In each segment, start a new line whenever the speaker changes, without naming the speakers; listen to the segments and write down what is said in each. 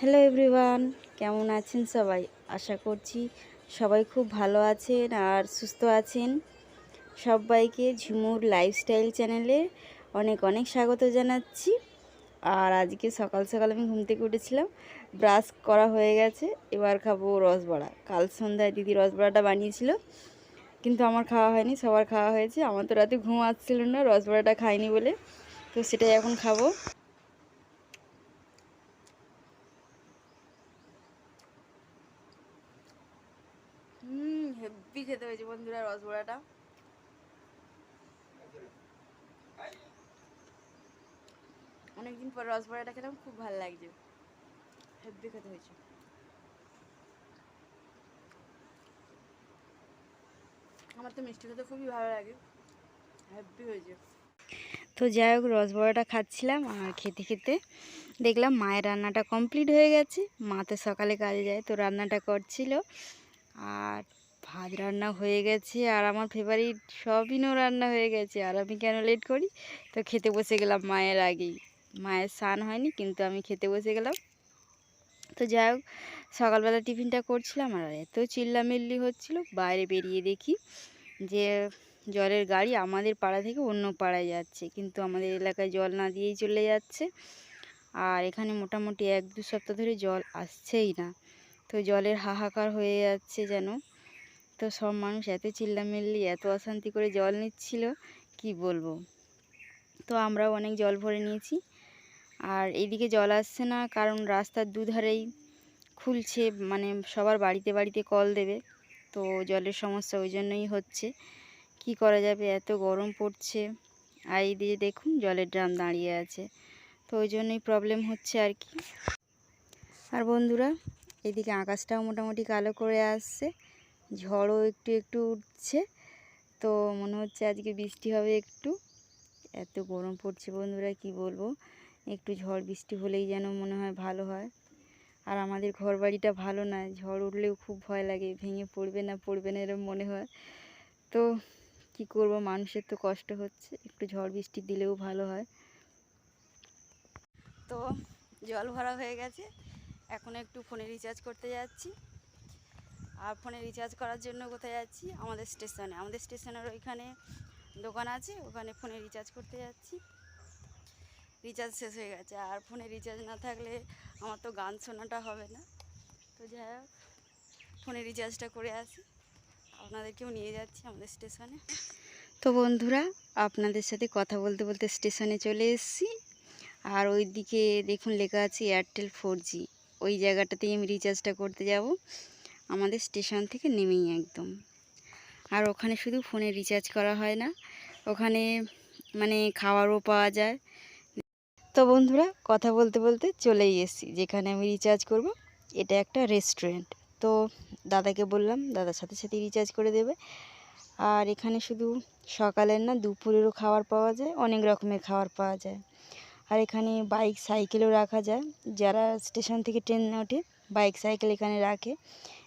Hello everyone, কেমন আছেন সবাই? আশা করছি সবাই খুব ভালো আছেন আর সুস্থ আছেন। সবাইকে ঝুমুর লাইফস্টাইল চ্যানেলে অনেক অনেক স্বাগত জানাচ্ছি। আর আজকে সকাল সকাল আমি ঘুম থেকে উঠেছিলাম, ব্রাশ করা হয়ে গেছে, এবার খাবো রসবড়া। কাল সন্ধ্যায় দিদি রসবড়াটা বানিয়েছিল, কিন্তু আমার খাওয়া হয়নি, সবার খাওয়া হয়েছে। আমার তো রাতে ঘুম আসছিল না রসবড়াটা খাইনি বলে, তো সেটাই এখন খাবো। হেভি খেতে হয়েছে বন্ধুরা রসবড়াটা। অনেকদিন পর রসবড়াটা খেলাম, খুব ভালো লাগছে, হেভি খেতে হয়েছে। আমার তো মিষ্টি খেতে খুবই ভালো লাগে, হেভি হয়েছে। তো যাই হোক, রসবড়াটা খাচ্ছিলাম আর খেতে খেতে দেখলাম মায়ের রান্নাটা কমপ্লিট হয়ে গেছে। মা তো সকালে কাজে যায়, তো রান্নাটা করছিল। আর ভাত রান্না হয়ে গেছে, আর আমার ফেভারিট সবিনও রান্না হয়ে গেছে। আর আমি কেন লেট করি, তো খেতে বসে গেলাম মায়ের আগেই। মায়ের স্নান হয়নি, কিন্তু আমি খেতে বসে গেলাম। তো যাই হোক, সকালবেলা টিফিনটা করছিলাম আর এত চিল্লামিল্লি হচ্ছিল। বাইরে বেরিয়ে দেখি যে জলের গাড়ি আমাদের পাড়া থেকে অন্য পাড়ায় যাচ্ছে, কিন্তু আমাদের এলাকায় জল না দিয়েই চলে যাচ্ছে। আর এখানে মোটামুটি 1-2 সপ্তাহ ধরে জল আসছেই না, তো জলের হাহাকার হয়ে যাচ্ছে যেন। তো সব মানুষ এত চিল্লামিল্লি, এত অশান্তি করে জল নিচ্ছিল, কি বলবো। তো আমরাও অনেক জল ভরে নিয়েছি। আর এইদিকে জল আসছে না, কারণ রাস্তার দুধারেই খুলছে, মানে সবার বাড়িতে বাড়িতে কল দেবে, তো জলের সমস্যা ওই জন্যই হচ্ছে। কি করা যাবে, এত গরম পড়ছে। আর এই দিকে দেখুন জলের ড্রাম দাঁড়িয়ে আছে, তো ওই জন্যই প্রবলেম হচ্ছে আর কি। আর বন্ধুরা, এদিকে আকাশটাও মোটামুটি কালো করে আসছে, ঝড়ও একটু একটু উঠছে, তো মনে হচ্ছে আজকে বৃষ্টি হবে একটু। এত গরম পড়ছে বন্ধুরা, কি বলবো। একটু ঝড় বৃষ্টি হলেই যেন মনে হয় ভালো হয়। আর আমাদের ঘর বাড়িটা ভালো না, ঝড় উঠলেও খুব ভয় লাগে, ভেঙে পড়বে না এরকম মনে হয়। তো কি করব, মানুষের তো কষ্ট হচ্ছে, একটু ঝড় বৃষ্টি দিলেও ভালো হয়। তো জল ভরা হয়ে গেছে, এখন একটু ফোনে রিচার্জ করতে যাচ্ছি। আর ফোনে রিচার্জ করার জন্য কোথায় যাচ্ছি, আমাদের স্টেশনের ওইখানে দোকান আছে, ওখানে ফোনে রিচার্জ করতে যাচ্ছি। রিচার্জ শেষ হয়ে গেছে, আর ফোনে রিচার্জ না থাকলে আমার তো গান শোনাটা হবে না। তো যাই হোক, ফোনে রিচার্জটা করে আসি, আপনাদেরকেও নিয়ে যাচ্ছি আমাদের স্টেশনে। তো বন্ধুরা, আপনাদের সাথে কথা বলতে বলতে স্টেশনে চলে এসেছি। আর ওই দিকে দেখুন লেখা আছে এয়ারটেল 4G, ওই জায়গাটাতেই আমি রিচার্জটা করতে যাব, আমাদের স্টেশন থেকে নেমেই একদম। আর ওখানে শুধু ফোনে রিচার্জ করা হয় না, ওখানে মানে খাবারও পাওয়া যায়। তো বন্ধুরা, কথা বলতে বলতে চলেই এসেছি যেখানে আমি রিচার্জ করব। এটা একটা রেস্টুরেন্ট। তো দাদাকে বললাম, দাদার সাথে সাথে রিচার্জ করে দেবে। আর এখানে শুধু সকালের না, দুপুরেরও খাবার পাওয়া যায়, অনেক রকমের খাবার পাওয়া যায়। আর এখানে বাইক সাইকেলও রাখা যায়, যারা স্টেশন থেকে ট্রেনে ওঠে বাইক সাইকেল এখানে রাখে।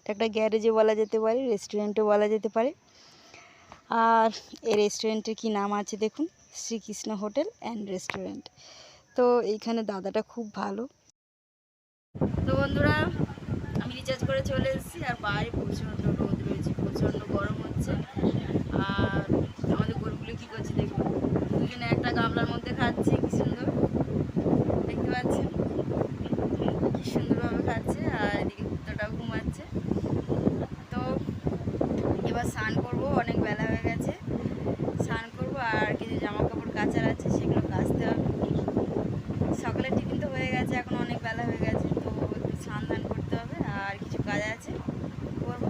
এটা একটা গ্যারেজও বলা যেতে পারে, রেস্টুরেন্টও বলা যেতে পারে। আর এই রেস্টুরেন্টের কি নাম আছে দেখুন, শ্রীকৃষ্ণ হোটেল অ্যান্ড রেস্টুরেন্ট। তো এইখানে দাদাটা খুব ভালো। তো বন্ধুরা, আমি রিচার্জ করে চলে এসেছি, আর বাইরে প্রচণ্ড রোদ রয়েছে, প্রচণ্ড গরম হচ্ছে। আর আমাদের গরুগুলো কী করছে দেখুন, দুজনে একটা গামলার মধ্যে খাচ্ছে, কি সুন্দর দেখতে পাচ্ছেন, কি সুন্দরভাবে খাচ্ছে। আর এদিকে কুত্তাটাও ঘুমাচ্ছে। তো এবার স্নান করবো, অনেক বেলা হয়ে গেছে, স্নান করবো। আর কিছু জামা কাপড় কাচার আছে, সেগুলো কাচতে হবে। সকালের টিফিন তো হয়ে গেছে, এখন অনেক বেলা হয়ে গেছে, তো একটু স্নান দান করতে হবে, আর কিছু কাজ আছে করবো।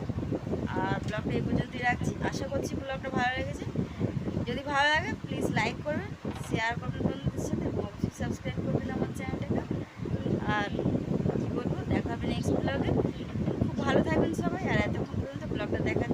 আর ব্লগটা এই পর্যন্তই রাখছি, আশা করছি ব্লগটা ভালো লেগেছে। যদি ভালো লাগে প্লিজ লাইক করবেন, শেয়ার করবেন বন্ধুদের সাথে, অবশ্যই সাবস্ক্রাইব করবেন আমার চ্যানেলটাকে। আর কী বলবো, দেখা হবে নেক্সট ব্লগে। খুব ভালো থাকবেন সবাই, আর এতক্ষণ পর্যন্ত ব্লগটা দেখার